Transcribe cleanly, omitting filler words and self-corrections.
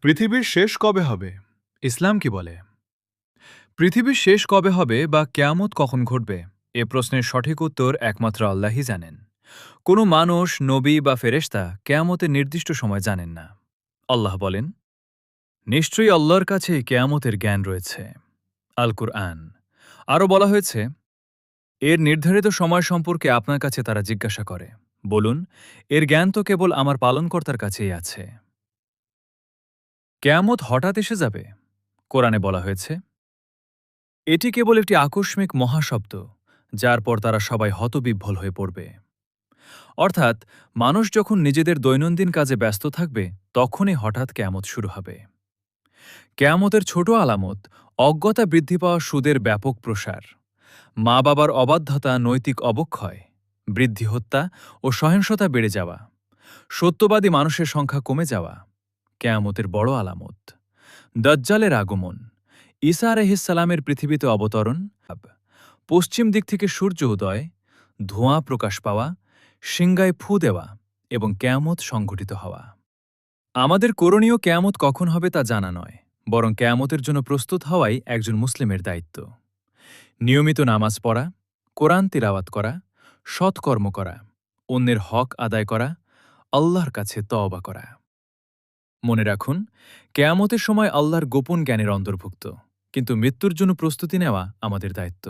পৃথিবীর শেষ কবে হবে? ইসলাম কি বলে? পৃথিবীর শেষ কবে হবে বা কিয়ামত কখন ঘটবে? এ প্রশ্নের সঠিক উত্তর একমাত্র আল্লাহই জানেন। কোনো মানুষ, নবী বা ফেরেশতা কিয়ামতের নির্দিষ্ট সময় জানেন না। আল্লাহ বলেন, নিশ্চয়ই আল্লাহর কাছে কিয়ামতের জ্ঞান রয়েছে। আল কুরআন। আরও বলা হয়েছে, এর নির্ধারিত সময় সম্পর্কে আপনার কাছে তারা জিজ্ঞাসা করে। বলুন, এর জ্ঞান তো কেবল আমার পালনকর্তার কাছেই আছে। কিয়ামত হঠাৎ এসে যাবে? কোরআনে বলা হয়েছে, এটি কেবল একটি আকস্মিক মহাশব্দ, যার পর তারা সবাই হতবিহ্বল হয়ে পড়বে। অর্থাৎ মানুষ যখন নিজেদের দৈনন্দিন কাজে ব্যস্ত থাকবে, তখনই হঠাৎ কিয়ামত শুরু হবে। কিয়ামতের ছোট আলামত: অজ্ঞতা বৃদ্ধি পাওয়া, সুদের ব্যাপক প্রসার, মা বাবার অবাধ্যতা, নৈতিক অবক্ষয়, বৃদ্ধি, হত্যা ও সহিংসতা বেড়ে যাওয়া, সত্যবাদী মানুষের সংখ্যা কমে যাওয়া। কিয়ামতের বড় আলামত: দাজ্জালের আগমন, ঈসা আলাইহিসসালামের পৃথিবীতে অবতরণ, পশ্চিম দিক থেকে সূর্য উদয়, ধোঁয়া প্রকাশ পাওয়া, সিংগায় ফু দেওয়া এবং কিয়ামত সংঘটিত হওয়া। আমাদের করণীয় কিয়ামত কখন হবে তা জানা নয়, বরং কিয়ামতের জন্য প্রস্তুত হওয়াই একজন মুসলিমের দায়িত্ব। নিয়মিত নামাজ পড়া, কোরআন তিলাওয়াত করা, সৎকর্ম করা, অন্যের হক আদায় করা, আল্লাহর কাছে তওবা করা। মনে রাখুন, কিয়ামতের সময় আল্লাহর গোপন জ্ঞানের অন্তর্ভুক্ত, কিন্তু মৃত্যুর জন্য প্রস্তুতি নেওয়া আমাদের দায়িত্ব।